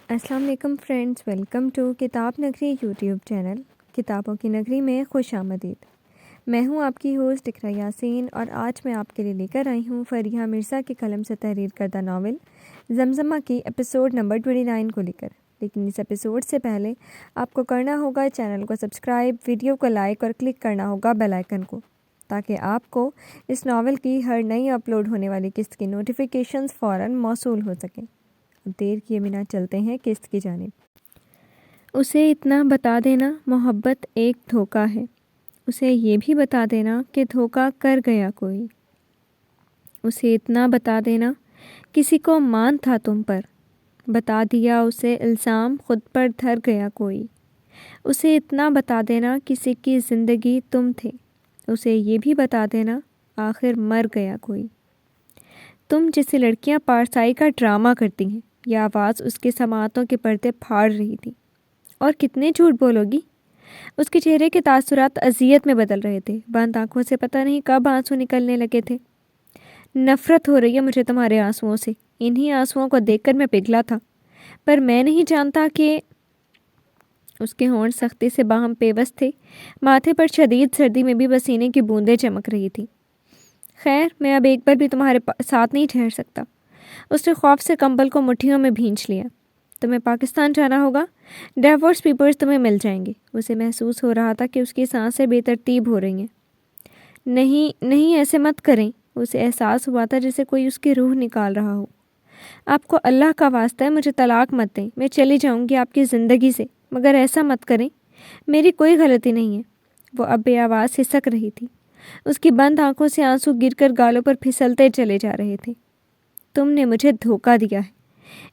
السلام علیکم friends, welcome to کتاب نگری یوٹیوب چینل۔ کتابوں کی نگری میں خوش آمدید۔ میں ہوں آپ کی ہوسٹ اقرا یاسین، اور آج میں آپ کے لیے لے کر آئی ہوں فریحہ مرزا کے قلم سے تحریر کردہ ناول زمزمہ کی ایپیسوڈ نمبر 29 کو لے کر۔ لیکن اس ایپیسوڈ سے پہلے آپ کو کرنا ہوگا چینل کو سبسکرائب، ویڈیو کو لائک اور کلک کرنا ہوگا بیل آئیکن کو، تاکہ آپ کو اس ناول کی ہر نئی اپلوڈ ہونے والی قسط کی نوٹیفیکیشنز فوراً موصول ہو سکیں۔ اب دیر کیے بنا چلتے ہیں قسط کی جانب۔ اسے اتنا بتا دینا محبت ایک دھوکہ ہے، اسے یہ بھی بتا دینا کہ دھوکہ کر گیا کوئی۔ اسے اتنا بتا دینا کسی کو مان تھا تم پر، بتا دیا اسے الزام خود پر دھر گیا کوئی۔ اسے اتنا بتا دینا کسی کی زندگی تم تھے، اسے یہ بھی بتا دینا آخر مر گیا کوئی۔ تم جسے لڑکیاں پارسائی کا ڈرامہ کرتی ہیں، یہ آواز اس کے سماعتوں کے پردے پھاڑ رہی تھی۔ اور کتنے جھوٹ بولو گی؟ اس کے چہرے کے تاثرات اذیت میں بدل رہے تھے، بند آنکھوں سے پتہ نہیں کب آنسو نکلنے لگے تھے۔ نفرت ہو رہی ہے مجھے تمہارے آنسوؤں سے، انہی آنسوؤں کو دیکھ کر میں پگھلا تھا، پر میں نہیں جانتا کہ… اس کے ہونٹ سختی سے باہم پیوست تھے، ماتھے پر شدید سردی میں بھی پسینے کی بوندیں چمک رہی تھی۔ خیر، میں اب ایک بار بھی تمہارے ساتھ نہیں ٹھہر سکتا۔ اس نے خوف سے کمبل کو مٹھیوں میں بھینچ لیا۔ تمہیں پاکستان جانا ہوگا، ڈیورس پیپرز تمہیں مل جائیں گے۔ اسے محسوس ہو رہا تھا کہ اس کی سانسیں بے ترتیب ہو رہی ہیں۔ نہیں ایسے مت کریں۔ اسے احساس ہوا تھا جیسے کوئی اس کی روح نکال رہا ہو۔ آپ کو اللہ کا واسطہ ہے مجھے طلاق مت دیں، میں چلی جاؤں گی آپ کی زندگی سے، مگر ایسا مت کریں، میری کوئی غلطی نہیں ہے۔ وہ اب بے آواز ہسک رہی تھی، اس کی بند آنکھوں سے آنسو گر کر گالوں پر پھسلتے چلے جا رہے تھے۔ تم نے مجھے دھوکہ دیا ہے،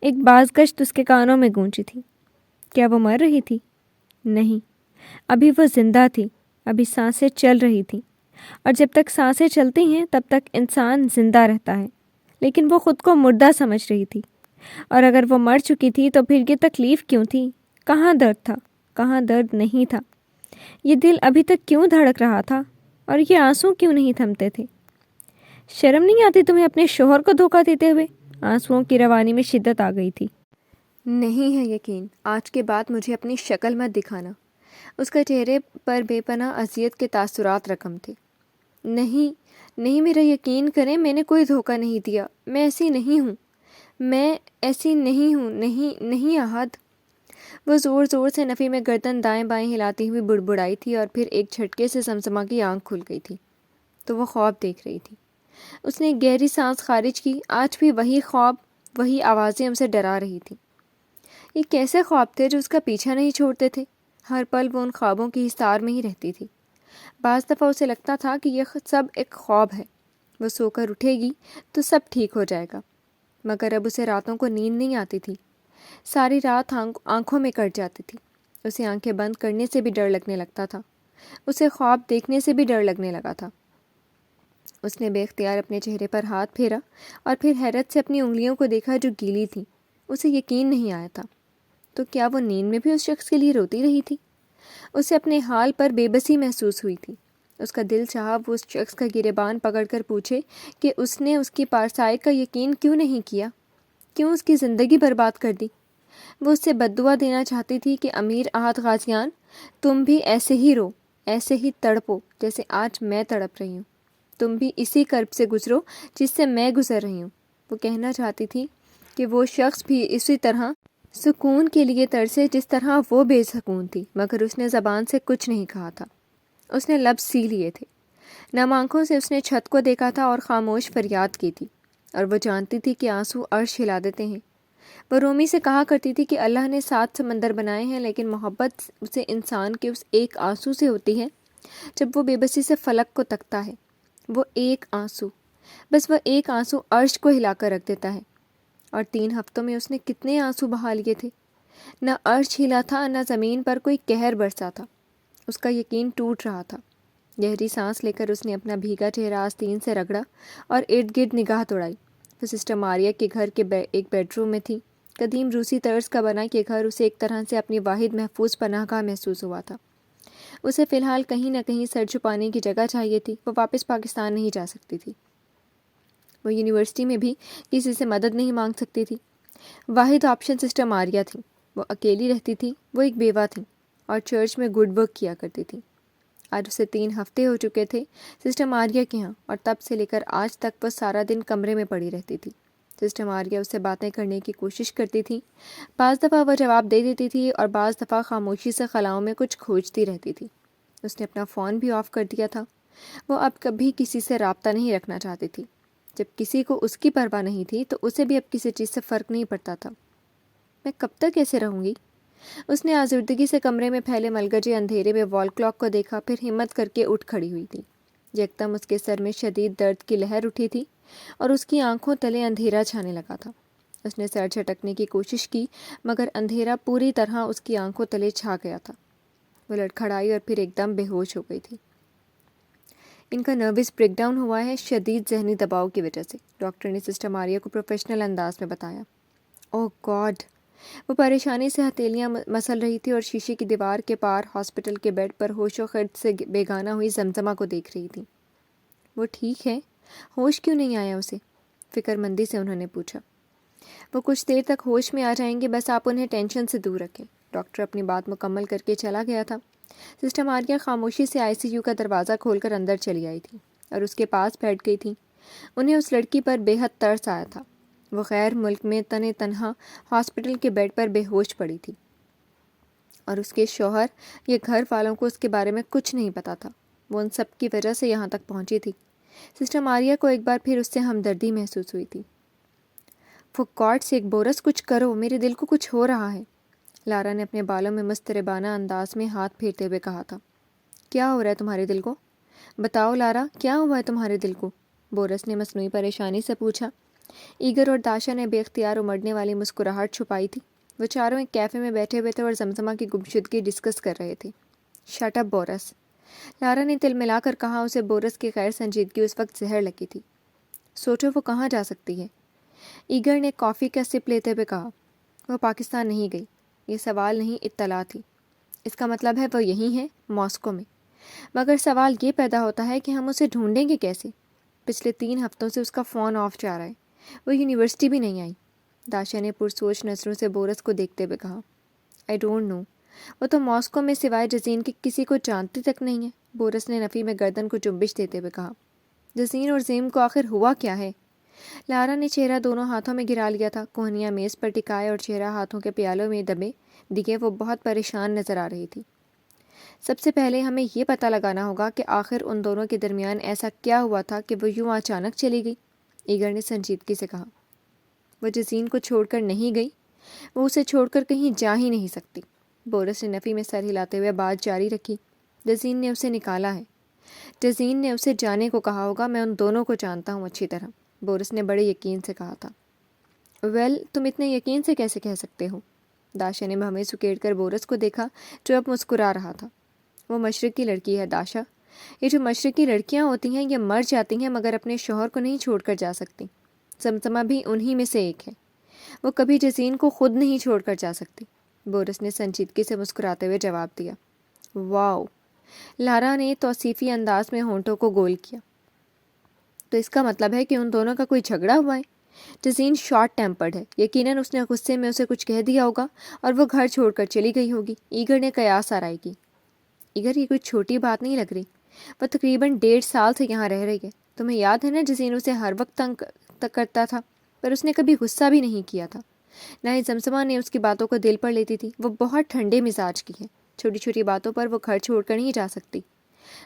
ایک بازگشت اس کے کانوں میں گونجی تھی۔ کیا وہ مر رہی تھی؟ نہیں، ابھی وہ زندہ تھی، ابھی سانسیں چل رہی تھیں، اور جب تک سانسیں چلتی ہیں تب تک انسان زندہ رہتا ہے۔ لیکن وہ خود کو مردہ سمجھ رہی تھی، اور اگر وہ مر چکی تھی تو پھر یہ تکلیف کیوں تھی؟ کہاں درد تھا، کہاں درد نہیں تھا؟ یہ دل ابھی تک کیوں دھڑک رہا تھا، اور یہ آنسو کیوں نہیں تھمتے تھے؟ شرم نہیں آتی تمہیں اپنے شوہر کو دھوکہ دیتے ہوئے؟ آنسوؤں کی روانی میں شدت آ گئی تھی۔ نہیں ہے یقین، آج کے بعد مجھے اپنی شکل مت دکھانا۔ اس کا چہرے پر بے پناہ اذیت کے تاثرات رقم تھے۔ نہیں میرا یقین کریں، میں نے کوئی دھوکہ نہیں دیا، میں ایسی نہیں ہوں، میں ایسی نہیں ہوں، نہیں احد۔ وہ زور زور سے نفی میں گردن دائیں بائیں ہلاتی ہوئی بڑبڑائی تھی، اور پھر ایک جھٹکے سے زمزمہ کی آنکھ کھل گئی تھی تو وہ خواب دیکھ رہی تھی۔ اس نے ایک گہری سانس خارج کی، آج بھی وہی خواب، وہی آوازیں اسے ڈرا رہی تھیں۔ یہ کیسے خواب تھے جو اس کا پیچھا نہیں چھوڑتے تھے؟ ہر پل وہ ان خوابوں کی حصار میں ہی رہتی تھی۔ بعض دفعہ اسے لگتا تھا کہ یہ سب ایک خواب ہے، وہ سو کر اٹھے گی تو سب ٹھیک ہو جائے گا، مگر اب اسے راتوں کو نیند نہیں آتی تھی، ساری رات آنکھوں میں کٹ جاتی تھی۔ اسے آنکھیں بند کرنے سے بھی ڈر لگنے لگتا تھا، اسے خواب دیکھنے سے بھی ڈر لگنے لگا تھا۔ اس نے بے اختیار اپنے چہرے پر ہاتھ پھیرا، اور پھر حیرت سے اپنی انگلیوں کو دیکھا جو گیلی تھیں۔ اسے یقین نہیں آیا تھا، تو کیا وہ نیند میں بھی اس شخص کے لیے روتی رہی تھی؟ اسے اپنے حال پر بے بسی محسوس ہوئی تھی۔ اس کا دل چاہا وہ اس شخص کا گریبان پکڑ کر پوچھے کہ اس نے اس کی پارسائی کا یقین کیوں نہیں کیا، کیوں اس کی زندگی برباد کر دی۔ وہ اس سے بد دعا دینا چاہتی تھی کہ امیر احد غازیان، تم بھی ایسے ہی رو، ایسے ہی تڑپو جیسے آج میں تڑپ رہی ہوں، تم بھی اسی کرب سے گزرو جس سے میں گزر رہی ہوں۔ وہ کہنا چاہتی تھی کہ وہ شخص بھی اسی طرح سکون کے لیے ترسے جس طرح وہ بے سکون تھی، مگر اس نے زبان سے کچھ نہیں کہا تھا۔ اس نے لب سی لیے تھے۔ نم آنکھوں سے اس نے چھت کو دیکھا تھا اور خاموش فریاد کی تھی، اور وہ جانتی تھی کہ آنسو عرش ہلا دیتے ہیں۔ وہ رومی سے کہا کرتی تھی کہ اللہ نے 7 سمندر بنائے ہیں، لیکن محبت اسے انسان کے اس ایک آنسو سے ہوتی ہے جب وہ بے بسی سے فلک کو تکتا ہے۔ وہ ایک آنسو، بس وہ ایک آنسو عرش کو ہلا کر رکھ دیتا ہے۔ اور 3 ہفتوں میں اس نے کتنے آنسو بہا لیے تھے۔ نہ عرش ہلا تھا، نہ زمین پر کوئی قہر برسا تھا۔ اس کا یقین ٹوٹ رہا تھا۔ گہری سانس لے کر اس نے اپنا بھیگا چہرہ آستین سے رگڑا اور ارد گرد نگاہ دوڑائی۔ وہ سسٹر ماریا کے گھر کے ایک بیڈ روم میں تھی۔ قدیم روسی طرز کا بنا یہ گھر اسے ایک طرح سے اپنی واحد محفوظ پناہ گاہ محسوس ہوا تھا۔ اسے فی الحال کہیں نہ کہیں سر چھپانے کی جگہ چاہیے تھی۔ وہ واپس پاکستان نہیں جا سکتی تھی۔ وہ یونیورسٹی میں بھی کسی سے مدد نہیں مانگ سکتی تھی۔ واحد آپشن سسٹر ماریہ تھیں۔ وہ اکیلی رہتی تھی، وہ ایک بیوہ تھیں اور چرچ میں گڈ ورک کیا کرتی تھیں۔ آج اسے 3 ہفتے ہو چکے تھے سسٹر ماریہ کے ہاں، اور تب سے لے کر آج تک وہ سارا دن کمرے میں پڑی رہتی تھی۔ سسٹر ماریہ اس سے باتیں کرنے کی کوشش کرتی تھی، بعض دفعہ وہ جواب دے دیتی تھی اور بعض دفعہ خاموشی سے خلاؤں میں کچھ کھوجتی رہتی تھی۔ اس نے اپنا فون بھی آف کر دیا تھا۔ وہ اب کبھی کسی سے رابطہ نہیں رکھنا چاہتی تھی۔ جب کسی کو اس کی پرواہ نہیں تھی تو اسے بھی اب کسی چیز سے فرق نہیں پڑتا تھا۔ میں کب تک ایسے رہوں گی؟ اس نے آزردگی سے کمرے میں پھیلے ملگجے اندھیرے میں وال کلاک کو دیکھا، پھر ہمت کر کے اٹھ کھڑی ہوئی تھی۔ یکدم اس کے سر میں شدید درد کی لہر اٹھی تھی اور اس کی آنکھوں تلے اندھیرا چھانے لگا تھا۔ اس نے سر جھٹکنے کی کوشش کی مگر اندھیرا پوری طرح اس کی آنکھوں تلے چھا گیا تھا۔ وہ لڑکھڑائی اور پھر ایک دم بے ہوش ہو گئی تھی۔ ان کا نروس بریک ڈاؤن ہوا ہے شدید ذہنی دباؤ کی وجہ سے، ڈاکٹر نے سسٹر ماریہ کو پروفیشنل انداز میں بتایا۔ اوہ گاڈ! وہ پریشانی سے ہتھیلیاں مسل رہی تھی اور شیشے کی دیوار کے پار ہاسپٹل کے بیڈ پر ہوش و خرد سے بیگانہ ہوئی زمزمہ کو دیکھ رہی تھی۔ وہ ٹھیک ہے؟ ہوش کیوں نہیں آیا اسے؟ فکر مندی سے انہوں نے پوچھا۔ وہ کچھ دیر تک ہوش میں آ جائیں گے، بس آپ انہیں ٹینشن سے دور رکھیں۔ ڈاکٹر اپنی بات مکمل کر کے چلا گیا تھا۔ سسٹر ماریہ خاموشی سے ICU کا دروازہ کھول کر اندر چلی آئی تھی اور اس کے پاس بیٹھ گئی تھی۔ انہیں اس لڑکی پر بے حد ترس آیا تھا۔ وہ غیر ملک میں تنہا ہاسپٹل کے بیڈ پر بے ہوش پڑی تھی اور اس کے شوہر یا گھر والوں کو اس کے بارے میں کچھ نہیں پتا تھا۔ وہ ان سب کی وجہ سے یہاں تک پہنچی تھی۔ سسٹر ماریہ کو ایک بار پھر اس سے ہمدردی محسوس ہوئی تھی۔ فور گاڈ سیک بورس، کچھ کرو، میرے دل کو کچھ ہو رہا ہے، لارا نے اپنے بالوں میں مضطربانہ انداز میں ہاتھ پھیرتے ہوئے کہا تھا۔ کیا ہو رہا ہے تمہارے دل کو؟ بتاؤ لارا، کیا ہوا ہے تمہارے دل کو؟ بورس نے مصنوعی پریشانی سے پوچھا۔ ایگر اور داشا نے بے اختیار امڑنے والی مسکراہٹ چھپائی تھی۔ وہ چاروں ایک کیفے میں بیٹھے ہوئے تھے اور زمزمہ کی گمشدگی ڈسکس کر رہے تھے۔ شٹ اپ بورس، لارا نے تل ملا کر کہا۔ اسے بورس کی غیر سنجیدگی اس وقت زہر لگی تھی۔ سوچو وہ کہاں جا سکتی ہے؟ ایگر نے کافی کا سپ لیتے ہوئے کہا۔ وہ پاکستان نہیں گئی۔ یہ سوال نہیں، اطلاع تھی۔ اس کا مطلب ہے وہ یہیں ہے، ماسکو میں۔ مگر سوال یہ پیدا ہوتا ہے کہ ہم اسے ڈھونڈیں گے کیسے؟ پچھلے 3 ہفتوں سے اس کا فون آف جا رہا ہے۔ وہ یونیورسٹی بھی نہیں آئی۔ داشا نے پرسوچ نظروں سے بورس کو دیکھتے ہوئے کہا۔ آئی ڈونٹ نو، وہ تو ماسکو میں سوائے جزین کے کسی کو جانتی تک نہیں ہے۔ بورس نے نفی میں گردن کو جنبش دیتے ہوئے کہا۔ جزین اور زیم کو آخر ہوا کیا ہے؟ لارا نے چہرہ دونوں ہاتھوں میں گرا لیا تھا، کوہنیاں میز پر ٹکائے اور چہرہ ہاتھوں کے پیالوں میں دبے دیے وہ بہت پریشان نظر آ رہی تھی۔ سب سے پہلے ہمیں یہ پتہ لگانا ہوگا کہ آخر ان دونوں کے درمیان ایسا کیا ہوا تھا کہ وہ یوں اچانک چلی گئی، ایگر نے سنجیدگی سے کہا۔ وہ جزین کو چھوڑ کر نہیں گئی، وہ اسے چھوڑ کر کہیں جا ہی نہیں سکتی۔ بورس نے نفی میں سر ہلاتے ہوئے بات جاری رکھی۔ جزین نے اسے نکالا ہے، جزین نے اسے جانے کو کہا ہوگا، میں ان دونوں کو جانتا ہوں اچھی طرح، بورس نے بڑے یقین سے کہا تھا۔ ویل، تم اتنے یقین سے کیسے کہہ سکتے ہو؟ داشا نے بھویں سکیڑ کر بورس کو دیکھا جو اب مسکرا رہا تھا۔ وہ مشرق کی لڑکی ہے داشا۔ یہ جو مشرقی لڑکیاں ہوتی ہیں یہ مر جاتی ہیں مگر اپنے شوہر کو نہیں چھوڑ کر جا سکتی۔ زمزمہ بھی انہی میں سے ایک ہے۔ وہ کبھی جزین کو خود نہیں چھوڑ کر جا سکتی، بورس نے سنجیدگی سے مسکراتے ہوئے جواب دیا۔ واو! لارا نے توصیفی انداز میں ہونٹوں کو گول کیا۔ تو اس کا مطلب ہے کہ ان دونوں کا کوئی جھگڑا ہوا ہے؟ جزین شارٹ ٹیمپرڈ ہے، یقیناً اس نے غصے میں اسے کچھ کہہ دیا ہوگا اور وہ گھر چھوڑ کر چلی گئی ہوگی، ایگر نے قیاس آرائی کی۔ ایگر، یہ کوئی چھوٹی بات نہیں لگ رہی۔ وہ تقریباً 1.5 سال سے یہاں رہ رہی ہے۔ تمہیں یاد ہے نا جزین اسے ہر وقت تنگ کرتا تھا، پر اس نے کبھی غصہ بھی نہیں کیا تھا۔ نہ ہی زمزمہ نے اس کی باتوں کو دل پر لیتی تھی۔ وہ بہت ٹھنڈے مزاج کی ہے، چھوٹی چھوٹی باتوں پر وہ گھر چھوڑ کر نہیں جا سکتی،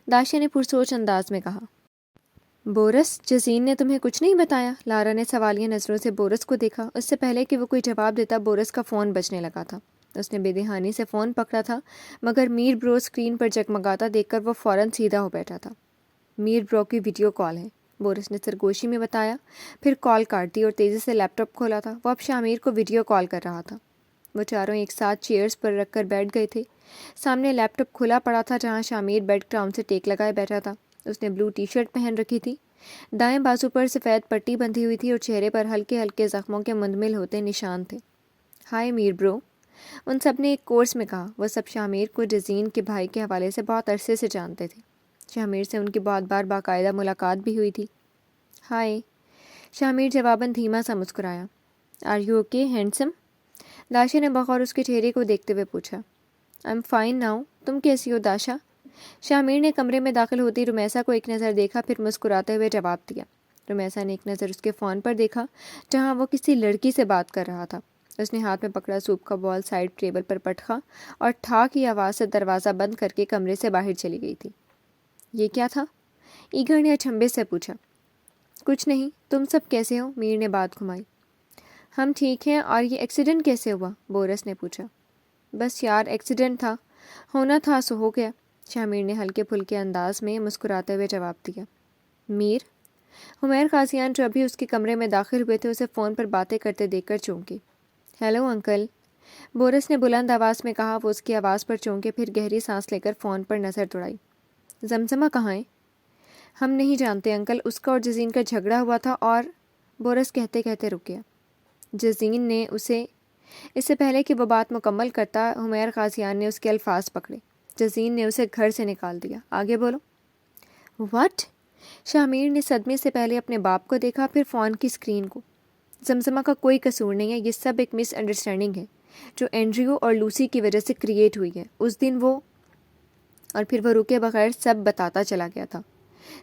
داشا نے پرسوچ انداز میں کہا۔ بورس، جزین نے تمہیں کچھ نہیں بتایا؟ لارا نے سوالیہ نظروں سے بورس کو دیکھا۔ اس سے پہلے کہ وہ کوئی جواب دیتا بورس کا فون بجنے لگا تھا۔ اس نے بے دہانی سے فون پکڑا تھا مگر میر برو اسکرین پر جگمگاتا دیکھ کر وہ فوراً سیدھا ہو بیٹھا تھا۔ میر برو کی ویڈیو کال ہے، بورس نے سرگوشی میں بتایا، پھر کال کاٹ دی اور تیزی سے لیپ ٹاپ کھولا تھا۔ وہ اب شامیر کو ویڈیو کال کر رہا تھا۔ وہ چاروں ایک ساتھ چیئرز پر رکھ کر بیٹھ گئے تھے۔ سامنے لیپ ٹاپ کھلا پڑا تھا جہاں شامیر بیڈ گراؤنڈ سے ٹیک لگائے بیٹھا تھا۔ اس نے بلو ٹی شرٹ پہن رکھی تھی، دائیں بازو پر سفید پٹی بندھی ہوئی تھی اور چہرے پر ہلکے ہلکے زخموں کے مندمل ہوتے نشان تھے۔ ہائے میر برو، ان سب نے ایک کورس میں کہا۔ وہ سب شامیر کو جزین کے بھائی کے حوالے سے بہت عرصے سے جانتے تھے۔ شامیر سے ان کی بہت بار باقاعدہ ملاقات بھی ہوئی تھی۔ ہائے، شامیر جواباً دھیما سا مسکرایا۔ Are you okay handsome? Dasha نے بغور اس کے چہرے کو دیکھتے ہوئے پوچھا. I am fine now. تم کیسی ہو داشا؟ شامیر نے کمرے میں داخل ہوتی رمیسا کو ایک نظر دیکھا، پھر مسکراتے ہوئے جواب دیا. رمیسا نے ایک نظر اس کے فون پر دیکھا جہاں وہ کسی لڑکی سے بات کر رہا تھا. اس نے ہاتھ میں پکڑا سوپ کا بال سائڈ ٹیبل پر پٹکا اور ٹھا کی آواز سے دروازہ بند کر کے کمرے سے باہر چلی گئی تھی. یہ کیا تھا؟ ایگر نے اچنبھے سے پوچھا. کچھ نہیں. تم سب کیسے ہو؟ میر نے بات گھمائی. ہم ٹھیک ہیں. اور یہ ایکسیڈنٹ کیسے ہوا؟ بورس نے پوچھا. بس یار ایکسیڈنٹ تھا، ہونا تھا سو ہو گیا، شامیر نے ہلکے پھلکے انداز میں مسکراتے ہوئے جواب دیا. میر؟ حمیر قاضیان جو ابھی اس کے کمرے میں داخل ہوئے تھے اسے فون پر باتیں کرتے دیکھ کر چونکی. ہیلو انکل، بورس نے بلند آواز میں کہا. وہ اس کی آواز پر چونکے، پھر گہری سانس لے کر فون پر نظر دوڑائی. زمزمہ کہاں ہے؟ ہم نہیں جانتے انکل، اس کا اور جزین کا جھگڑا ہوا تھا اور بورس کہتے کہتے رک گیا. جزین نے اسے اس سے پہلے کہ وہ بات مکمل کرتا حمیر قاضیان نے اس کے الفاظ پکڑے. جزین نے اسے گھر سے نکال دیا. آگے بولو. واٹ؟ شامیر نے صدمے سے پہلے اپنے باپ کو دیکھا، پھر فون کی اسکرین کو. زمزمہ کا کوئی قصور نہیں ہے، یہ سب ایک مس انڈرسٹینڈنگ ہے جو اینڈریو اور لوسی کی وجہ سے کریٹ ہوئی ہے. اس دن وہ اور پھر وہ رکے بغیر سب بتاتا چلا گیا تھا.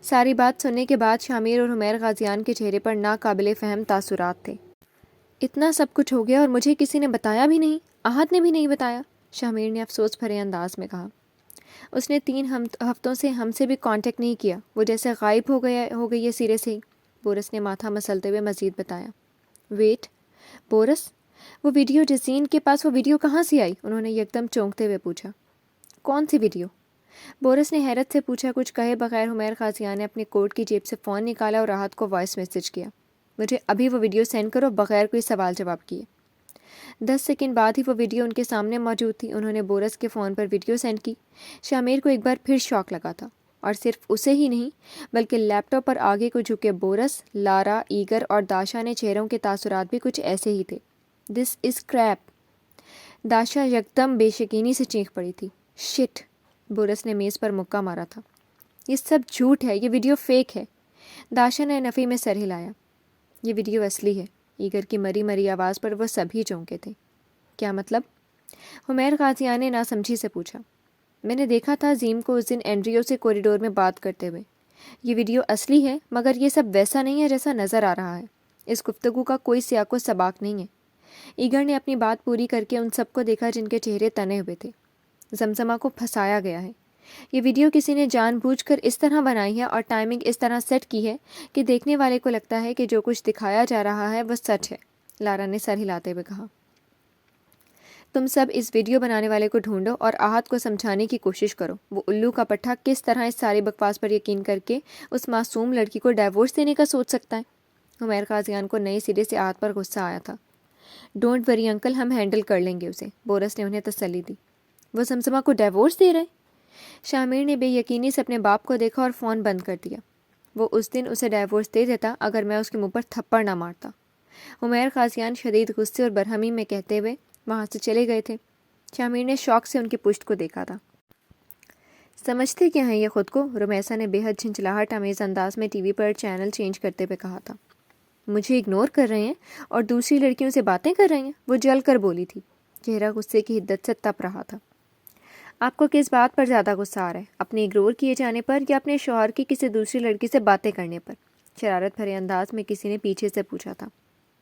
ساری بات سننے کے بعد شامیر اور حمیر قاضیان کے چہرے پر ناقابل فہم تاثرات تھے. اتنا سب کچھ ہو گیا اور مجھے کسی نے بتایا بھی نہیں، احد نے بھی نہیں بتایا، شامیر نے افسوس بھرے انداز میں کہا. اس نے 3 ہفتوں سے ہم سے بھی کانٹیکٹ نہیں کیا، وہ جیسے غائب ہو گئی ہے سرے سے ہی، بورس نے ماتھا مسلتے ہوئے مزید بتایا. ویٹ بورس، وہ ویڈیو جزین کے پاس، وہ ویڈیو کہاں سے آئی؟ انہوں نے یکدم چونکتے ہوئے پوچھا. کون سی ویڈیو؟ بورس نے حیرت سے پوچھا. کچھ کہے بغیر حمیر قاضیان نے اپنے کوٹ کی جیب سے فون نکالا اور راحت کو وائس میسج کیا. مجھے ابھی وہ ویڈیو سینڈ کرو بغیر کوئی سوال جواب کیے. 10 سیکنڈ بعد ہی وہ ویڈیو ان کے سامنے موجود تھی. انہوں نے بورس کے فون پر ویڈیو سینڈ کی. شامیر کو ایک بار پھر شوق لگا تھا، اور صرف اسے ہی نہیں بلکہ لیپ ٹاپ پر آگے کو جھکے بورس، لارا، ایگر اور داشا نے چہروں کے تاثرات بھی کچھ ایسے ہی تھے. دس از کریپ. داشا یکدم بے یقینی سے چیخ پڑی تھی. شٹ! بورس نے میز پر مکہ مارا تھا. یہ سب جھوٹ ہے، یہ ویڈیو فیک ہے. داشا نے نفی میں سر ہلایا. یہ ویڈیو اصلی ہے. ایگر کی مری مری آواز پر وہ سبھی چونکے تھے. کیا مطلب؟ حمیر قاضیان نے ناسمجھی سے پوچھا. میں نے دیکھا تھا عظیم کو اس دن اینڈریو سے کوریڈور میں بات کرتے ہوئے. یہ ویڈیو اصلی ہے، مگر یہ سب ویسا نہیں ہے جیسا نظر آ رہا ہے. اس گفتگو کا کوئی سیاق و سباق نہیں ہے. ایگر نے اپنی بات پوری کر کے ان سب کو دیکھا جن کے چہرے تنے ہوئے تھے. زمزمہ کو پھنسایا گیا ہے. یہ ویڈیو کسی نے جان بوجھ کر اس طرح بنائی ہے اور ٹائمنگ اس طرح سیٹ کی ہے کہ دیکھنے والے کو لگتا ہے کہ جو کچھ دکھایا جا رہا ہے وہ سچ ہے. لارا نے سر ہلاتے ہوئے کہا. تم سب اس ویڈیو بنانے والے کو ڈھونڈو اور احد کو سمجھانے کی کوشش کرو وہ الو کا پٹھا کس طرح اس ساری بکواس پر یقین کر کے اس معصوم لڑکی کو ڈائیورس دینے کا سوچ سکتا ہے. حمیر قاضیان کو نئے سرے سے احد پر غصہ آیا تھا. ڈونٹ وری انکل، ہم ہینڈل کر لیں گے اسے، بورس نے انہیں تسلی دی. وہ زمزمہ کو ڈائیورس دے رہے؟ شامیر نے بے یقینی سے اپنے باپ کو دیکھا اور فون بند کر دیا. وہ اس دن اسے ڈائیورس دے دیتا اگر میں اس کے منہ پر تھپڑ نہ مارتا. حمیر قاضیان شدید غصے اور برہمی میں کہتے ہوئے وہاں سے چلے گئے تھے. شامیر نے شوق سے ان کی پشت کو دیکھا تھا. سمجھتے کیا ہیں یہ خود کو؟ رمیسا نے بے حد جھنجھلاہٹ آمیز انداز میں ٹی وی پر چینل چینج کرتے ہوئے کہا تھا. مجھے اگنور کر رہے ہیں اور دوسری لڑکیوں سے باتیں کر رہے ہیں، وہ جل کر بولی تھی. چہرہ غصے کی حدت سے تپ رہا تھا. آپ کو کس بات پر زیادہ غصہ آ رہا ہے، اپنے اگنور کیے جانے پر یا اپنے شوہر کی کسی دوسری لڑکی سے باتیں کرنے پر؟ شرارت بھرے انداز میں کسی نے پیچھے سے پوچھا تھا.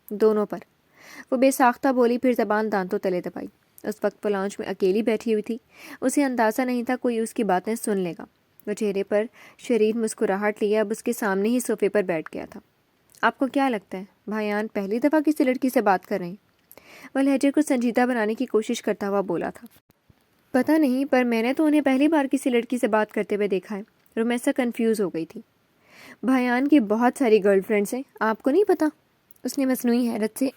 دونوں پر، وہ بے ساختہ بولی، پھر زبان دانتوں تلے دبائی. اس وقت وہ لاؤنج میں اکیلی بیٹھی ہوئی تھی. اسے اندازہ نہیں تھا کوئی اس کی باتیں سن لے گا. وہ چہرے پر شریر مسکراہٹ لیے اب اس کے سامنے ہی صوفے پر بیٹھ گیا تھا. آپ کو کیا لگتا ہے بھائیان پہلی دفعہ کسی لڑکی سے بات کر رہے ہیں؟ وہ لہجے کو سنجیدہ بنانے کی کوشش کرتا ہوا بولا تھا. پتہ نہیں، پر میں نے تو انہیں پہلی بار کسی لڑکی سے بات کرتے ہوئے دیکھا ہے. رمیسا کنفیوز ہو گئی تھی. بھائیان کی بہت ساری گرل فرینڈس ہیں، آپ کو نہیں پتہ؟ اس نے مصنوعی حیرت سے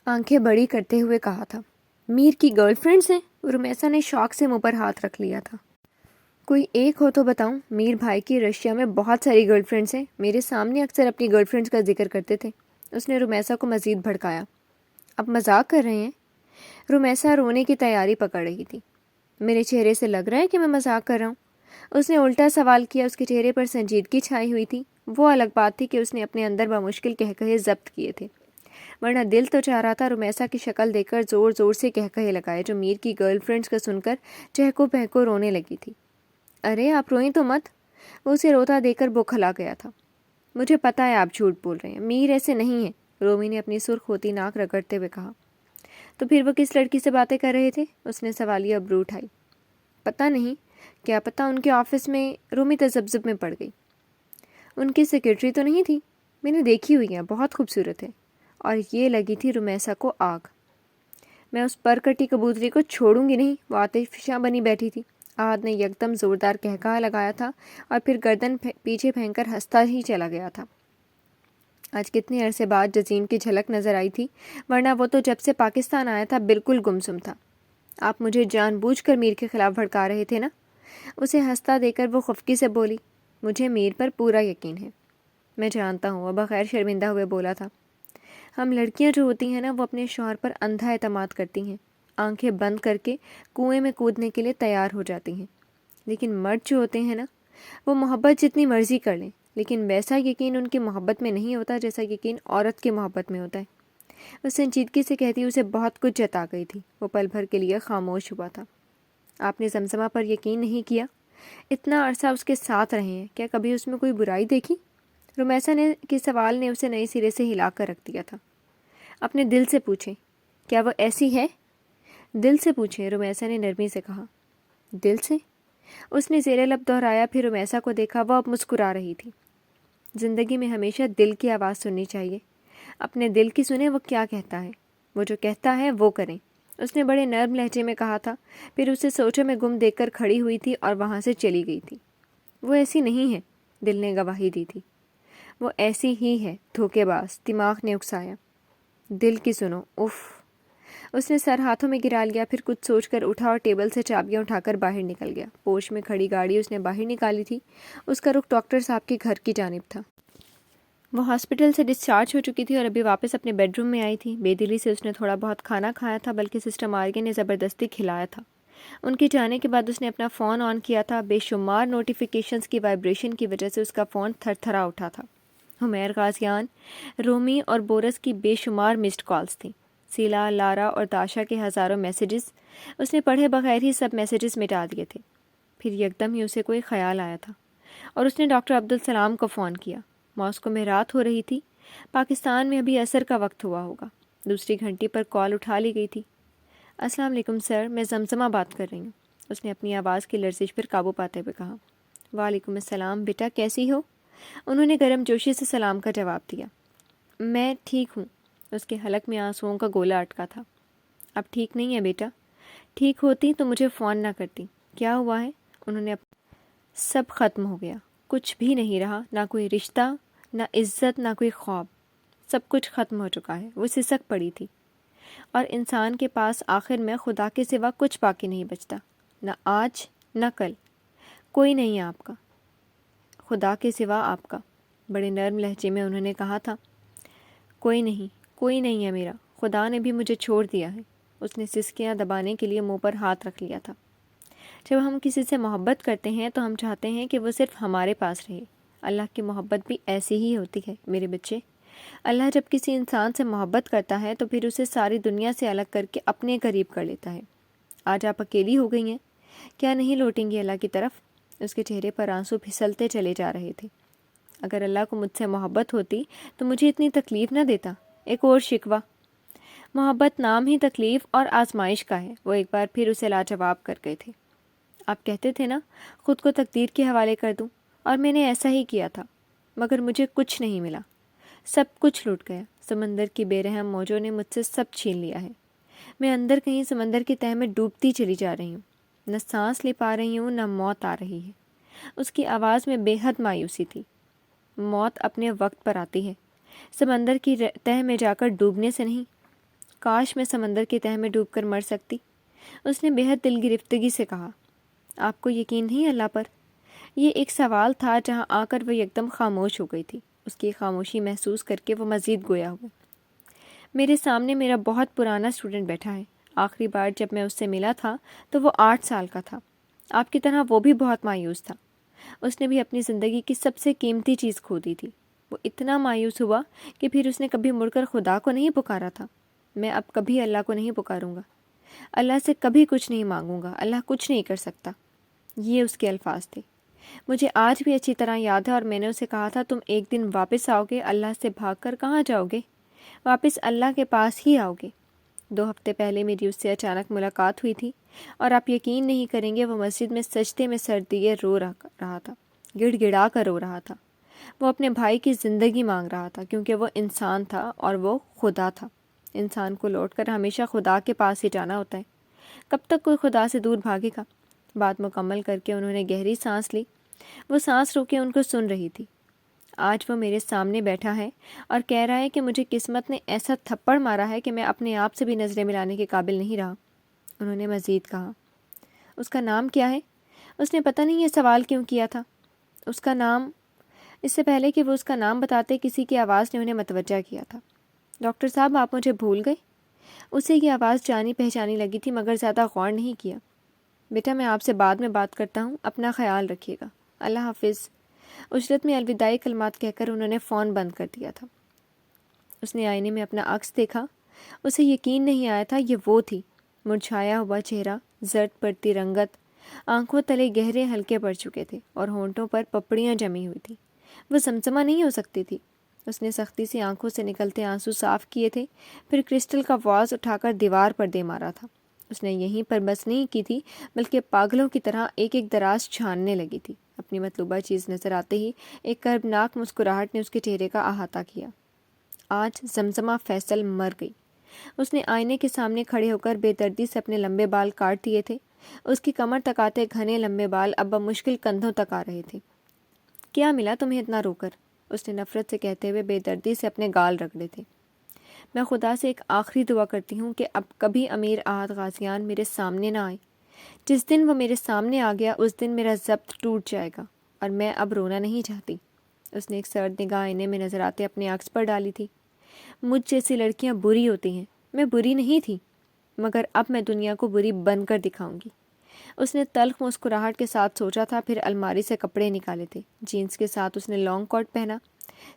آنکھیں بڑی کرتے ہوئے کہا تھا. میر کی گرل فرینڈس ہیں؟ رمیسا نے شوق سے منہ پر ہاتھ رکھ لیا تھا. کوئی ایک ہو تو بتاؤں. میر بھائی کی رشیا میں بہت ساری گرل فرینڈس ہیں، میرے سامنے اکثر اپنی گرل فرینڈس کا ذکر کرتے تھے. اس نے رمیسا کو مزید بھڑکایا. اب مذاق کر رہے ہیں؟ رمیسا رونے کی تیاری پکڑ رہی تھی. میرے چہرے سے لگ رہا ہے کہ میں مذاق کر رہا ہوں؟ اس نے الٹا سوال کیا. اس کے چہرے پر سنجیدگی چھائی ہوئی تھی. وہ الگ بات تھی کہ اس نے اپنے اندر بمشکل قہقہے ضبط کیے تھے. ورنہ دل تو چاہ رہا تھا رمیسا کی شکل دیکھ کر زور زور سے کہے لگائے جو میر کی گرل فرینڈز کا سن کر چہکو پہکو رونے لگی تھی۔ ارے آپ روئیں تو مت، وہ اسے روتا دیکھ کر بوکھلا گیا تھا۔ مجھے پتہ ہے آپ جھوٹ بول رہے ہیں، میر ایسے نہیں ہے، رومی نے اپنی سرخ ہوتی ناک رگڑتے ہوئے کہا۔ تو پھر وہ کس لڑکی سے باتیں کر رہے تھے؟ اس نے سوالیہ ابرو اٹھائی۔ پتہ نہیں، کیا پتہ ان کے آفس میں، رومی تذبذب میں پڑ گئی۔ ان کی سیکرٹری تو نہیں تھی؟ میں نے دیکھی ہوئی ہے، بہت خوبصورت ہے، اور یہ لگی تھی رمیسا کو آگ۔ میں اس پر کٹی کبوتری کو چھوڑوں گی نہیں، وہ آتشفشاں بنی بیٹھی تھی۔ احد نے یکدم زوردار کہکہا لگایا تھا اور پھر گردن پیچھے پھینک کر ہنستا ہی چلا گیا تھا۔ آج کتنے عرصے بعد جزیم کی جھلک نظر آئی تھی، ورنہ وہ تو جب سے پاکستان آیا تھا بالکل گمسم تھا۔ آپ مجھے جان بوجھ کر میر کے خلاف بھڑکا رہے تھے نا؟ اسے ہنستا دیکھ کر وہ خفگی سے بولی۔ مجھے میر پر پورا یقین ہے۔ میں جانتا ہوں، وہ بغیر شرمندہ ہوئے بولا تھا۔ ہم لڑکیاں جو ہوتی ہیں نا، وہ اپنے شوہر پر اندھا اعتماد کرتی ہیں، آنکھیں بند کر کے کنویں میں کودنے کے لیے تیار ہو جاتی ہیں۔ لیکن مرد جو ہوتے ہیں نا، وہ محبت جتنی مرضی کر لیں، لیکن ویسا یقین ان کی محبت میں نہیں ہوتا جیسا یقین عورت کی محبت میں ہوتا ہے۔ وہ سنجیدگی سے کہتی اسے بہت کچھ جتا گئی تھی۔ وہ پل بھر کے لیے خاموش ہوا تھا۔ آپ نے زمزمہ پر یقین نہیں کیا؟ اتنا عرصہ اس کے ساتھ رہے ہیں، کیا کبھی اس میں کوئی برائی دیکھی؟ رمیسا کے سوال نے اسے نئے سرے سے ہلا کر رکھ دیا تھا۔ اپنے دل سے پوچھیں، کیا وہ ایسی ہے؟ دل سے پوچھیں، رمیسا نے نرمی سے کہا۔ دل سے؟ اس نے زیر لب دہرایا، پھر رمیسا کو دیکھا، وہ اب مسکرا رہی تھی۔ زندگی میں ہمیشہ دل کی آواز سننی چاہیے۔ اپنے دل کی سنیں، وہ کیا کہتا ہے، وہ جو کہتا ہے وہ کریں، اس نے بڑے نرم لہجے میں کہا تھا۔ پھر اسے سوچوں میں گم دیکھ کر کھڑی ہوئی تھی اور وہاں سے چلی گئی تھی۔ وہ ایسی نہیں ہے، دل نے گواہی دی تھی۔ وہ ایسی ہی ہے، دھوکے باز، دماغ نے اکسایا۔ دل کی سنو، اف۔ اس نے سر ہاتھوں میں گرا لیا، پھر کچھ سوچ کر اٹھا اور ٹیبل سے چابیاں اٹھا کر باہر نکل گیا۔ پوش میں کھڑی گاڑی اس نے باہر نکالی تھی۔ اس کا رخ ڈاکٹر صاحب کے گھر کی جانب تھا۔ وہ ہاسپٹل سے ڈسچارج ہو چکی تھی اور ابھی واپس اپنے بیڈ روم میں آئی تھی۔ بے دلی سے اس نے تھوڑا بہت کھانا کھایا تھا، بلکہ سسٹر مارگے نے زبردستی کھلایا تھا۔ ان کے جانے کے بعد اس نے اپنا فون آن کیا تھا۔ بے شمار نوٹیفیکیشنز کی وائبریشن کی وجہ سے اس کا فون تھر تھرا اٹھا تھا۔ حمیر غازیان، رومی اور بورس کی بے شمار مسڈ کالز تھیں۔ سیلا، لارا اور داشا کے ہزاروں میسیجز اس نے پڑھے بغیر ہی سب میسیجز مٹا دیے تھے۔ پھر یکدم ہی اسے کوئی خیال آیا تھا اور اس نے ڈاکٹر عبدالسلام کو فون کیا۔ ماسکو میں رات ہو رہی تھی، پاکستان میں ابھی عصر کا وقت ہوا ہوگا۔ دوسری گھنٹی پر کال اٹھا لی گئی تھی۔ السلام علیکم سر، میں زمزمہ بات کر رہی ہوں، اس نے اپنی آواز کی لرزش پر قابو پاتے ہوئے کہا۔ وعلیکم السلام بیٹا، کیسی ہو؟ انہوں نے گرم جوشی سے سلام کا جواب دیا۔ میں ٹھیک ہوں۔ اس کے حلق میں آنسوؤں کا گولا اٹکا تھا۔ اب ٹھیک نہیں ہے بیٹا؟ ٹھیک ہوتی تو مجھے فون نہ کرتی۔ کیا ہوا ہے؟ انہوں نے سب ختم ہو گیا، کچھ بھی نہیں رہا، نہ کوئی رشتہ، نہ عزت، نہ کوئی خواب، سب کچھ ختم ہو چکا ہے۔ وہ سسک پڑی تھی۔ اور انسان کے پاس آخر میں خدا کے سوا کچھ باقی نہیں بچتا، نہ آج نہ کل، کوئی نہیں ہے آپ کا، خدا کے سوا آپ کا۔ بڑے نرم لہجے میں انہوں نے کہا تھا۔ کوئی نہیں ہے میرا، خدا نے بھی مجھے چھوڑ دیا ہے۔ اس نے سسکیاں دبانے کے لیے منہ پر ہاتھ رکھ لیا تھا۔ جب ہم کسی سے محبت کرتے ہیں تو ہم چاہتے ہیں کہ وہ صرف ہمارے پاس رہے۔ اللہ کی محبت بھی ایسی ہی ہوتی ہے میرے بچے۔ اللہ جب کسی انسان سے محبت کرتا ہے تو پھر اسے ساری دنیا سے الگ کر کے اپنے قریب کر لیتا ہے۔ آج آپ اکیلی ہو گئی ہیں، کیا نہیں لوٹیں گی اللہ کی طرف؟ اس کے چہرے پر آنسو پھسلتے چلے جا رہے تھے۔ اگر اللہ کو مجھ سے محبت ہوتی تو مجھے اتنی تکلیف نہ دیتا۔ ایک اور شکوہ۔ محبت نام ہی تکلیف اور آزمائش کا ہے۔ وہ ایک بار پھر اسے لاجواب کر گئے تھے۔ آپ کہتے تھے نا خود کو تقدیر کے حوالے کر دوں، اور میں نے ایسا ہی کیا تھا، مگر مجھے کچھ نہیں ملا، سب کچھ لوٹ گیا۔ سمندر کی بے رحم موجوں نے مجھ سے سب چھین لیا ہے۔ میں اندر کہیں سمندر کی تہہ میں ڈوبتی چلی جا رہی ہوں، نہ سانس لے پا رہی ہوں، نہ موت آ رہی ہے۔ اس کی آواز میں بے حد مایوسی تھی۔ موت اپنے وقت پر آتی ہے، سمندر کی تہہ میں جا کر ڈوبنے سے نہیں۔ کاش میں سمندر کی تہہ میں ڈوب کر مر سکتی، اس نے بے حد دل گرفتگی سے کہا۔ آپ کو یقین نہیں اللہ پر؟ یہ ایک سوال تھا جہاں آ کر وہ یکدم خاموش ہو گئی تھی۔ اس کی خاموشی محسوس کر کے وہ مزید گویا ہوئے۔ میرے سامنے میرا بہت پرانا اسٹوڈنٹ بیٹھا ہے۔ آخری بار جب میں اس سے ملا تھا تو وہ 8 سال کا تھا۔ آپ کی طرح وہ بھی بہت مایوس تھا۔ اس نے بھی اپنی زندگی کی سب سے قیمتی چیز کھو دی تھی۔ وہ اتنا مایوس ہوا کہ پھر اس نے کبھی مڑ کر خدا کو نہیں پکارا تھا۔ میں اب کبھی اللہ کو نہیں پکاروں گا، اللہ سے کبھی کچھ نہیں مانگوں گا، اللہ کچھ نہیں کر سکتا۔ یہ اس کے الفاظ تھے۔ مجھے آج بھی اچھی طرح یاد ہے، اور میں نے اسے کہا تھا تم ایک دن واپس آؤ گے، اللہ سے بھاگ کر کہاں جاؤ گے؟ واپس اللہ کے پاس ہی آؤ گے۔ 2 ہفتے پہلے میری اس سے اچانک ملاقات ہوئی تھی، اور آپ یقین نہیں کریں گے وہ مسجد میں سجدے میں سر دیے رو رہا تھا، گڑ گڑا کر رو رہا تھا۔ وہ اپنے بھائی کی زندگی مانگ رہا تھا، کیونکہ وہ انسان تھا اور وہ خدا تھا۔ انسان کو لوٹ کر ہمیشہ خدا کے پاس ہی جانا ہوتا ہے۔ کب تک کوئی خدا سے دور بھاگے گا؟ بات مکمل کر کے انہوں نے گہری سانس لی۔ وہ سانس روکے ان کو سن رہی تھی۔ آج وہ میرے سامنے بیٹھا ہے اور کہہ رہا ہے کہ مجھے قسمت نے ایسا تھپڑ مارا ہے کہ میں اپنے آپ سے بھی نظریں ملانے کے قابل نہیں رہا۔ انہوں نے مزید کہا، اس کا نام کیا ہے؟ اس نے پتہ نہیں یہ سوال کیوں کیا تھا۔ اس کا نام… اس سے پہلے کہ وہ اس کا نام بتاتے، کسی کی آواز نے انہیں متوجہ کیا تھا۔ ڈاکٹر صاحب، آپ مجھے بھول گئے؟ اسے یہ آواز جانی پہچانی لگی تھی، مگر زیادہ غور نہیں کیا۔ بیٹا، میں آپ سے بعد میں بات کرتا ہوں، اپنا خیال رکھیے گا، اللہ حافظ۔ اجرت میں الوداعی کلمات کہہ کر انہوں نے فون بند کر دیا تھا۔ اس نے آئینے میں اپنا عکس دیکھا۔ اسے یقین نہیں آیا تھا یہ وہ تھی۔ مرجھایا ہوا چہرہ، زرد پڑتی رنگت، آنکھوں تلے گہرے ہلکے پڑ چکے تھے اور ہونٹوں پر پپڑیاں جمی ہوئی تھیں۔ وہ زمزمہ نہیں ہو سکتی تھی۔ اس نے سختی سے آنکھوں سے نکلتے آنسو صاف کیے تھے، پھر کرسٹل کا واز اٹھا کر دیوار پر دے مارا تھا۔ اس نے یہیں پر بس نہیں کی تھی، بلکہ پاگلوں کی طرح ایک ایک دراز چھاننے لگی تھی۔ اپنی مطلوبہ چیز نظر آتے ہی ایک کربناک مسکراہٹ نے اس کے چہرے کا احاطہ کیا۔ آج زمزمہ فیصل مر گئی۔ اس نے آئینے کے سامنے کھڑے ہو کر بے دردی سے اپنے لمبے بال کاٹ دیے تھے۔ اس کی کمر تک آتے گھنے لمبے بال اب بمشکل کندھوں تک آ رہے تھے۔ کیا ملا تمہیں اتنا رو کر؟ اس نے نفرت سے کہتے ہوئے بے دردی سے اپنے گال رگڑے تھے۔ میں خدا سے ایک آخری دعا کرتی ہوں کہ اب کبھی امیر احد غازیان میرے سامنے نہ آئے۔ جس دن وہ میرے سامنے آ گیا اس دن میرا ضبط ٹوٹ جائے گا، اور میں اب رونا نہیں چاہتی۔ اس نے ایک سرد نگاہ آئینے میں نظر آتے اپنے عکس پر ڈالی تھی۔ مجھ جیسی لڑکیاں بری ہوتی ہیں، میں بری نہیں تھی، مگر اب میں دنیا کو بری بن کر دکھاؤں گی۔ اس نے تلخ مسکراہٹ کے ساتھ سوچا تھا، پھر الماری سے کپڑے نکالے تھے۔ جینس کے ساتھ اس نے لانگ کوٹ پہنا،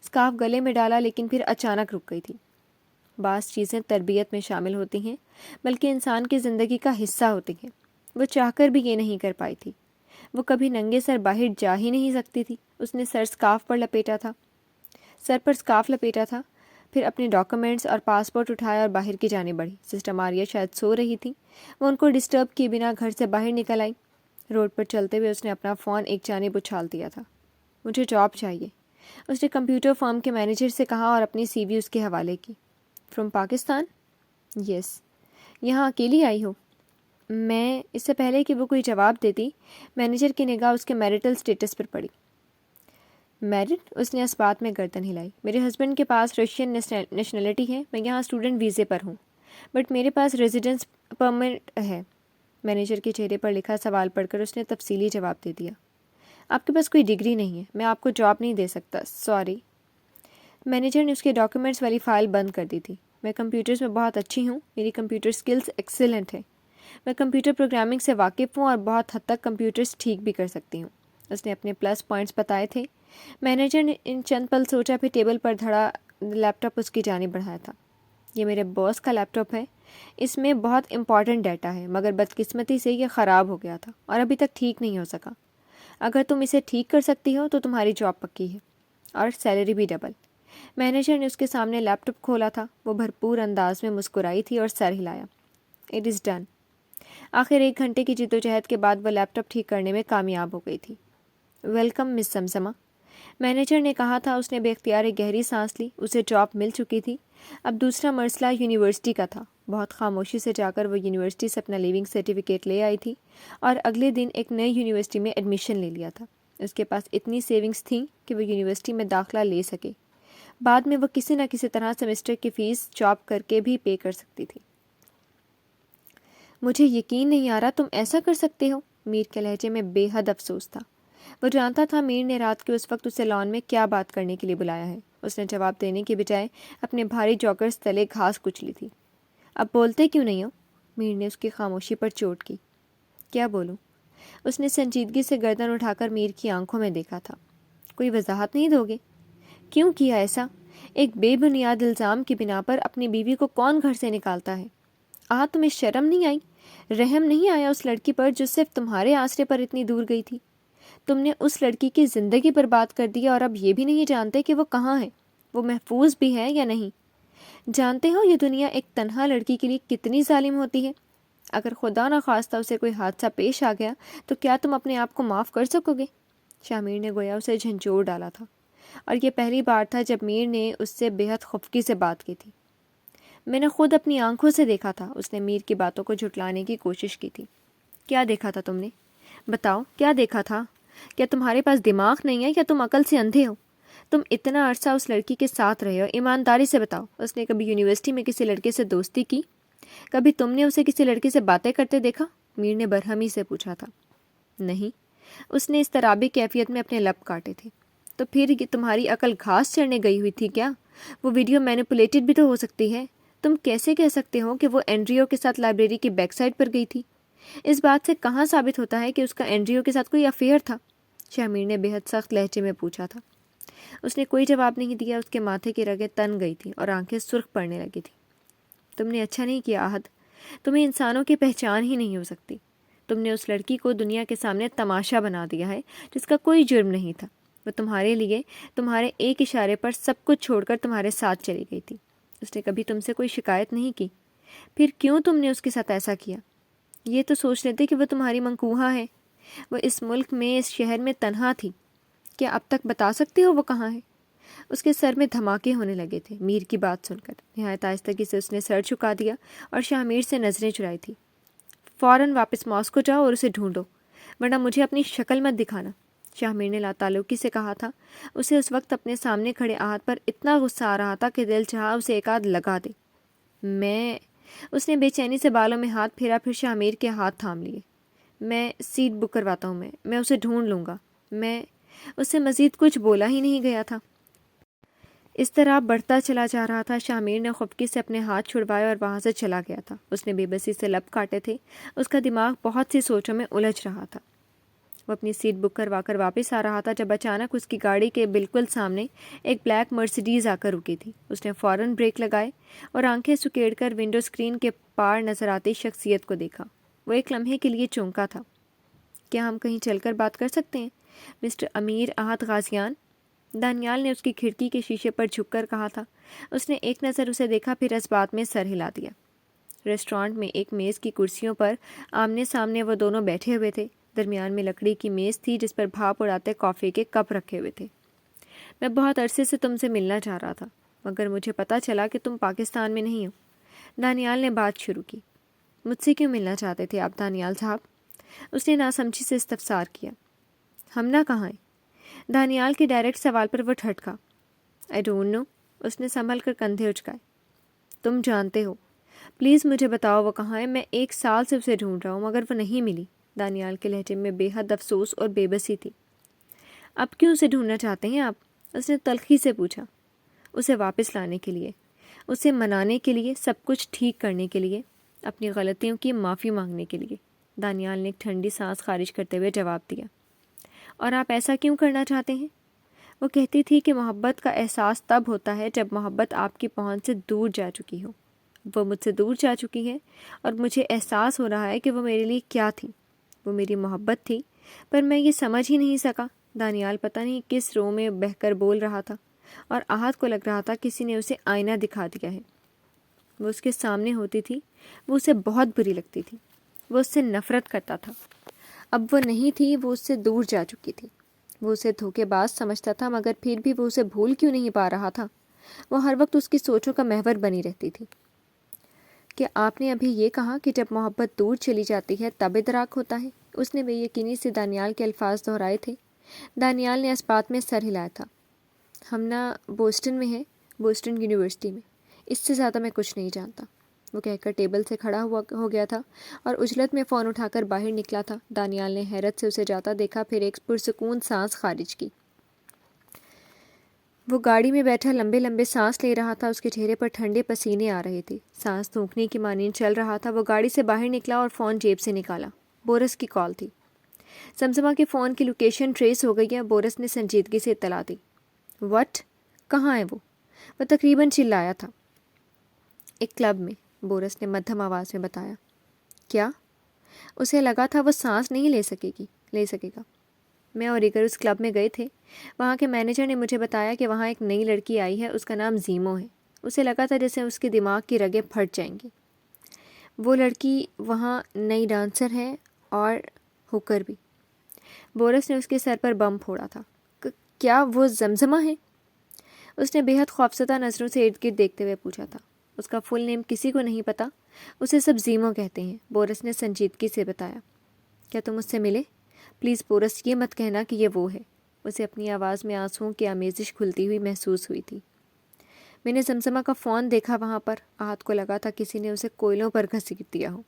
اسکارف گلے میں ڈالا، لیکن پھر اچانک رک گئی تھی۔ بعض چیزیں تربیت میں شامل ہوتی ہیں، بلکہ انسان کی زندگی کا حصہ ہوتی ہیں۔ وہ چاہ کر بھی یہ نہیں کر پائی تھی۔ وہ کبھی ننگے سر باہر جا ہی نہیں سکتی تھی۔ اس نے سر پر اسکارف لپیٹا تھا، پھر اپنے ڈاکومنٹس اور پاسپورٹ اٹھایا اور باہر کی جانب بڑھی۔ سسٹر ماریا شاید سو رہی تھی۔ وہ ان کو ڈسٹرب کیے بنا گھر سے باہر نکل آئی۔ روڈ پر چلتے ہوئے اس نے اپنا فون ایک جانب اچھال دیا تھا۔ مجھے جاب چاہیے، اس نے کمپیوٹر فرم کے مینیجر سے کہا اور اپنی سی وی اس کے حوالے کی۔ فرام پاکستان؟ یس۔ یہاں اکیلی آئی ہو؟ میں… اس سے پہلے کہ وہ کوئی جواب دیتی، مینیجر کی نگاہ اس کے میرٹل سٹیٹس پر پڑی۔ میرٹ؟ اس نے اس بات میں گردن ہلائی۔ میرے ہسبینڈ کے پاس رشین نیشنلٹی ہے، میں یہاں اسٹوڈنٹ ویزے پر ہوں، بٹ میرے پاس ریزیڈنس پرمٹ ہے۔ مینیجر کے چہرے پر لکھا سوال پڑھ کر اس نے تفصیلی جواب دے دیا۔ آپ کے پاس کوئی ڈگری نہیں ہے، میں آپ کو جاب نہیں دے سکتا، سوری۔ مینیجر نے اس کے ڈاکیومنٹس والی فائل بند کر دی تھی۔ میں کمپیوٹرز میں بہت اچھی ہوں، میری کمپیوٹر سکلز ایکسیلنٹ ہے۔ میں کمپیوٹر پروگرامنگ سے واقف ہوں اور بہت حد تک کمپیوٹرز ٹھیک بھی کر سکتی ہوں۔ اس نے اپنے پلس پوائنٹس بتائے تھے۔ مینیجر نے ان چند پل سوچا، پھر ٹیبل پر دھڑا لیپ ٹاپ اس کی جانب بڑھایا تھا۔ یہ میرے باس کا لیپ ٹاپ ہے، اس میں بہت امپورٹنٹ ڈیٹا ہے، مگر بدقسمتی سے یہ خراب ہو گیا تھا اور ابھی تک ٹھیک نہیں ہو سکا۔ اگر تم اسے ٹھیک کر سکتی ہو تو تمہاری جاب پکی ہے، اور سیلری بھی ڈبل۔ مینیجر نے اس کے سامنے لیپ ٹاپ کھولا تھا۔ وہ بھرپور انداز میں مسکرائی تھی اور سر ہلایا۔ It is done. آخر 1 گھنٹے کی جدوجہد کے بعد وہ لیپ ٹاپ ٹھیک کرنے میں کامیاب ہو گئی تھی۔ ویلکم مس زمزمہ، مینیجر نے کہا تھا۔ اس نے بے اختیار ایک گہری سانس لی۔ اسے جاب مل چکی تھی۔ اب دوسرا مرحلہ یونیورسٹی کا تھا۔ بہت خاموشی سے جا کر وہ یونیورسٹی سے اپنا لیونگ سرٹیفکیٹ لے آئی تھی اور اگلے دن ایک نئی یونیورسٹی میں ایڈمیشن لے لیا تھا۔ اس کے پاس اتنی سیونگز تھیں کہ وہ یونیورسٹی میں داخلہ لے سکے۔ بعد میں وہ کسی نہ کسی طرح سیمسٹر کی فیس جاب کر کے بھی پے کر سکتی تھی۔ مجھے یقین نہیں آ رہا تم ایسا کر سکتے ہو، میر کے لہجے میں بے حد افسوس تھا۔ وہ جانتا تھا میر نے رات کے اس وقت اسے لان میں کیا بات کرنے کے لیے بلایا ہے۔ اس نے جواب دینے کے بجائے اپنے بھاری جاکرز تلے گھاس کچلی تھی۔ اب بولتے کیوں نہیں ہو؟ میر نے اس کی خاموشی پر چوٹ کی۔ کیا بولوں؟ اس نے سنجیدگی سے گردن اٹھا کر میر کی آنکھوں میں دیکھا تھا۔ کوئی وضاحت نہیں دو گے؟ کیوں کیا ایسا؟ ایک بے بنیاد الزام کی بنا پر اپنی بیوی کو کون گھر سے نکالتا ہے؟ تمہیں شرم نہیں آئی؟ رحم نہیں آیا اس لڑکی پر جو صرف تمہارے آسرے پر اتنی دور گئی تھی؟ تم نے اس لڑکی کی زندگی برباد کر دی اور اب یہ بھی نہیں جانتے کہ وہ کہاں ہے، وہ محفوظ بھی ہے یا نہیں۔ جانتے ہو یہ دنیا ایک تنہا لڑکی کے لیے کتنی ظالم ہوتی ہے؟ اگر خدا نخواستہ اسے کوئی حادثہ پیش آ گیا تو کیا تم اپنے آپ کو معاف کر سکو گے؟ شاہ میر نے گویا اسے جھنجھوڑ ڈالا تھا، اور یہ پہلی بار تھا جب میر نے اس سے بے حد خفگی سے بات کی تھی۔ میں نے خود اپنی آنکھوں سے دیکھا تھا، اس نے میر کی باتوں کو جھٹلانے کی کوشش کی تھی۔ کیا دیکھا تھا تم نے؟ بتاؤ کیا دیکھا تھا؟ کیا تمہارے پاس دماغ نہیں ہے یا تم عقل سے اندھے ہو؟ تم اتنا عرصہ اس لڑکی کے ساتھ رہے ہو، ایمانداری سے بتاؤ، اس نے کبھی یونیورسٹی میں کسی لڑکے سے دوستی کی؟ کبھی تم نے اسے کسی لڑکے سے باتیں کرتے دیکھا؟ میر نے برہمی سے پوچھا تھا۔ نہیں، اس نے اضطرابی کیفیت میں اپنے لب کاٹے تھے۔ تو پھر یہ تمہاری عقل گھاس چرنے گئی ہوئی تھی کیا؟ وہ ویڈیو مینیپولیٹڈ بھی تو ہو سکتی ہے۔ تم کیسے کہہ سکتے ہو کہ وہ اینڈریو کے ساتھ لائبریری کی بیک سائڈ پر گئی تھی؟ اس بات سے کہاں ثابت ہوتا ہے کہ اس کا اینڈریو کے ساتھ کوئی افیئر تھا؟ شاہ میر نے بے حد سخت لہجے میں پوچھا تھا۔ اس نے کوئی جواب نہیں دیا، اس کے ماتھے کی رگیں تن گئی تھیں اور آنکھیں سرخ پڑنے لگی تھیں۔ تم نے اچھا نہیں کیا احد، تمہیں انسانوں کی پہچان ہی نہیں ہو سکتی۔ تم نے اس لڑکی کو دنیا کے سامنے تماشا بنا دیا ہے جس کا کوئی جرم نہیں تھا۔ وہ تمہارے لیے تمہارے ایک اشارے پر سب کچھ چھوڑ کر تمہارے ساتھ چلی گئی تھی۔ اس نے کبھی تم سے کوئی شکایت نہیں کی۔ پھر کیوں تم نے اس کے ساتھ ایسا کیا؟ یہ تو سوچ لیتے کہ وہ تمہاری منکوہا ہے۔ وہ اس ملک میں، اس شہر میں تنہا تھی۔ کیا اب تک بتا سکتے ہو وہ کہاں ہے؟ اس کے سر میں دھماکے ہونے لگے تھے میر کی بات سن کر۔ نہایت آہستگی سے اس نے سر جھکا دیا اور شاہ میر سے نظریں چرائی تھی۔ فوراً واپس ماسکو جاؤ اور اسے ڈھونڈو، ورنہ مجھے اپنی شکل مت دکھانا، شاہ میر نے لاتعلقی سے کہا تھا۔ اسے اس وقت اپنے سامنے کھڑے احد پر اتنا غصہ آ رہا تھا کہ دل چاہا اسے ایک آدھ لگا دے۔ اس نے بے چینی سے بالوں میں ہاتھ پھیرا، پھر شاہ میر کے ہاتھ تھام لیے۔ میں سیٹ بک کرواتا ہوں، میں اسے ڈھونڈ لوں گا۔ اس سے مزید کچھ بولا ہی نہیں گیا تھا۔ اس طرح بڑھتا چلا جا رہا تھا۔ شاہ میر نے خفگی سے اپنے ہاتھ چھڑوائے اور وہاں سے چلا گیا تھا۔ اس نے بے بسی سے لب کاٹے تھے، اس کا دماغ بہت سی سوچوں میں الجھ رہا تھا۔ وہ اپنی سیٹ بک کروا کر واپس آ رہا تھا جب اچانک اس کی گاڑی کے بالکل سامنے ایک بلیک مرسیڈیز آ کر رکی تھی۔ اس نے فوراً بریک لگائے اور آنکھیں سکیڑ کر ونڈو اسکرین کے پار نظر آتی شخصیت کو دیکھا۔ وہ ایک لمحے کے لیے چونکا تھا۔ کیا ہم کہیں چل کر بات کر سکتے ہیں مسٹر امیر احد غازیان؟ دانیال نے اس کی کھڑکی کے شیشے پر جھک کر کہا تھا۔ اس نے ایک نظر اسے دیکھا، پھر اس بات میں سر ہلا دیا۔ ریسٹورانٹ میں ایک میز کی کرسیوں پر آمنے سامنے وہ دونوں بیٹھے ہوئے تھے۔ درمیان میں لکڑی کی میز تھی جس پر بھاپ اڑاتے کافی کے کپ رکھے ہوئے تھے۔ میں بہت عرصے سے تم سے ملنا چاہ رہا تھا، مگر مجھے پتہ چلا کہ تم پاکستان میں نہیں ہو۔ دانیال نے بات شروع کی۔ مجھ سے کیوں ملنا چاہتے تھے آپ دانیال صاحب؟ اس نے ناسمجھی سے استفسار کیا۔ ہمنا کہاں ہے؟ دانیال کے ڈائریکٹ سوال پر وہ ٹھٹکا۔ آئی ڈونٹ نو، اس نے سنبھل کر کندھے اچکائے۔ تم جانتے ہو، پلیز مجھے بتاؤ وہ کہاں ہے۔ میں 1 سال سے اسے ڈھونڈ رہا ہوں مگر وہ نہیں ملی۔ دانیال کے لہجے میں بے حد افسوس اور بے بسی تھی۔ اب کیوں اسے ڈھونڈنا چاہتے ہیں آپ؟ اس نے تلخی سے پوچھا۔ اسے واپس لانے کے لیے، اسے منانے کے لیے، سب کچھ ٹھیک کرنے کے لیے، اپنی غلطیوں کی معافی مانگنے کے لیے، دانیال نے ایک ٹھنڈی سانس خارج کرتے ہوئے جواب دیا۔ اور آپ ایسا کیوں کرنا چاہتے ہیں؟ وہ کہتی تھی کہ محبت کا احساس تب ہوتا ہے جب محبت آپ کی پہنچ سے دور جا چکی ہو۔ وہ مجھ سے دور جا چکی ہے اور مجھے احساس ہو رہا ہے کہ وہ میرے لیے کیا تھی۔ وہ میری محبت تھی، پر میں یہ سمجھ ہی نہیں سکا۔ دانیال پتہ نہیں کس رو میں بہہ کر بول رہا تھا، اور احد کو لگ رہا تھا کسی نے اسے آئینہ دکھا دیا ہے۔ وہ اس کے سامنے ہوتی تھی، وہ اسے بہت بری لگتی تھی، وہ اس سے نفرت کرتا تھا۔ اب وہ نہیں تھی، وہ اس سے دور جا چکی تھی۔ وہ اسے دھوکے باز سمجھتا تھا، مگر پھر بھی وہ اسے بھول کیوں نہیں پا رہا تھا؟ وہ ہر وقت اس کی سوچوں کا محور بنی رہتی تھی۔ کیا آپ نے ابھی یہ کہا کہ جب محبت دور چلی جاتی ہے تب ادراک ہوتا ہے؟ اس نے بے یقینی سے دانیال کے الفاظ دہرائے تھے۔ دانیال نے اس بات میں سر ہلایا تھا۔ ہم نا بوسٹن میں ہیں، بوسٹن یونیورسٹی میں، اس سے زیادہ میں کچھ نہیں جانتا، وہ کہہ کر ٹیبل سے کھڑا ہو گیا تھا اور عجلت میں فون اٹھا کر باہر نکلا تھا۔ دانیال نے حیرت سے اسے جاتا دیکھا، پھر ایک پرسکون سانس خارج کی۔ وہ گاڑی میں بیٹھا لمبے لمبے سانس لے رہا تھا، اس کے چہرے پر ٹھنڈے پسینے آ رہے تھے، سانس تھوکنے کی مانند چل رہا تھا۔ وہ گاڑی سے باہر نکلا اور فون جیب سے نکالا۔ بورس کی کال تھی۔ زمزمہ کے فون کی لوکیشن ٹریس ہو گئی ہے، بورس نے سنجیدگی سے اطلاع دی۔ وٹ؟ کہاں ہے وہ تقریباً چلایا تھا۔ ایک کلب میں، بورس نے مدھم آواز میں بتایا۔ کیا؟ اسے لگا تھا وہ سانس نہیں لے سکے گا۔ میں اور ایگر اس کلب میں گئے تھے۔ وہاں کے مینیجر نے مجھے بتایا کہ وہاں ایک نئی لڑکی آئی ہے، اس کا نام زیمو ہے۔ اسے لگا تھا جیسے اس کے دماغ کی رگیں پھٹ جائیں گی۔ وہ لڑکی وہاں نئی ڈانسر ہے اور ہوکر بھی۔ بورس نے اس کے سر پر بم پھوڑا تھا۔ کیا وہ زمزمہ ہے؟ اس نے بے حد خوفزدہ نظروں سے ارد گرد دیکھتے ہوئے پوچھا تھا۔ اس کا فل نیم کسی کو نہیں پتا، اسے سب زیمو کہتے ہیں، بورس نے سنجیدگی سے بتایا۔ کیا تم اس سے ملے؟ پلیز بورس، یہ مت کہنا کہ یہ وہ ہے۔ اسے اپنی آواز میں آنسوؤں کی آمیزش کھلتی ہوئی محسوس ہوئی تھی۔ میں نے زمزمہ کا فون دیکھا وہاں پر۔ ہاتھ کو لگا تھا کسی نے اسے کوئلوں پر گھسیٹ دیا ہو۔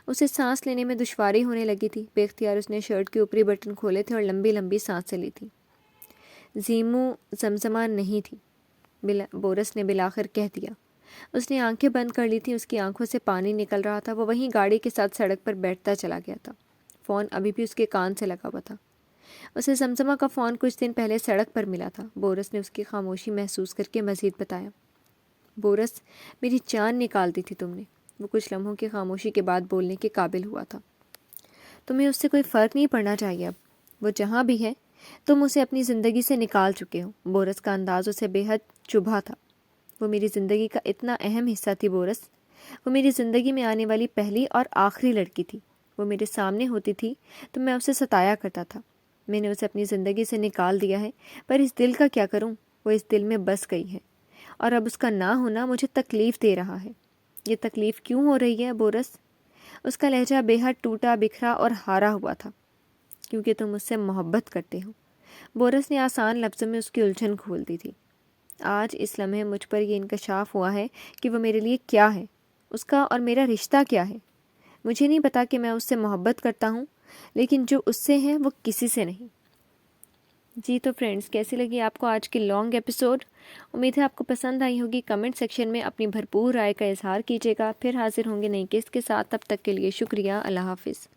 اسے سانس لینے میں دشواری ہونے لگی تھی۔ بے اختیار اس نے شرٹ کے اوپری بٹن کھولے تھے اور لمبی لمبی سانسیں لی تھی۔ زیمو زمزمہ نہیں تھی، بورس نے بالآخر کہہ دیا۔ اس نے آنکھیں بند کر لی تھیں، اس کی آنکھوں سے پانی نکل رہا تھا۔ وہ وہیں گاڑی کے ساتھ سڑک پر بیٹھتا چلا گیا تھا۔ فون ابھی بھی اس کے کان سے لگا ہوا تھا۔ اسے زمزمہ کا فون کچھ دن پہلے سڑک پر ملا تھا۔ بورس نے اس کی خاموشی محسوس کر کے مزید بتایا۔ بورس، میری جان نکال دی تھی تم نے۔ وہ کچھ لمحوں کی خاموشی کے بعد بولنے کے قابل ہوا تھا۔ تمہیں اس سے کوئی فرق نہیں پڑنا چاہیے اب۔ وہ جہاں بھی ہے، تم اسے اپنی زندگی سے نکال چکے ہو۔ بورس کا انداز اسے بے حد چبھا تھا۔ وہ میری زندگی کا اتنا اہم حصہ تھی بورس۔ وہ میری زندگی میں آنے والی پہلی اور آخری لڑکی تھی۔ وہ میرے سامنے ہوتی تھی تو میں اسے ستایا کرتا تھا۔ میں نے اسے اپنی زندگی سے نکال دیا ہے، پر اس دل کا کیا کروں؟ وہ اس دل میں بس گئی ہے، اور اب اس کا نہ ہونا مجھے تکلیف دے رہا ہے۔ یہ تکلیف کیوں ہو رہی ہے بورس؟ اس کا لہجہ بے حد ٹوٹا بکھرا اور ہارا ہوا تھا۔ کیونکہ تم مجھ سے محبت کرتے ہو۔ بورس نے آسان لفظوں میں اس کی الجھن کھول دی تھی۔ آج اس لمحے مجھ پر یہ انکشاف ہوا ہے کہ وہ میرے لیے کیا ہے، اس کا اور میرا رشتہ کیا ہے۔ مجھے نہیں پتا کہ میں اس سے محبت کرتا ہوں، لیکن جو اس سے ہے وہ کسی سے نہیں۔ جی تو فرینڈز، کیسی لگی آپ کو آج کی لانگ ایپیسوڈ؟ امید ہے آپ کو پسند آئی ہوگی۔ کمنٹ سیکشن میں اپنی بھرپور رائے کا اظہار کیجیے گا۔ پھر حاضر ہوں گے نئی قسط کے ساتھ، تب تک کے لیے شکریہ۔ اللہ حافظ۔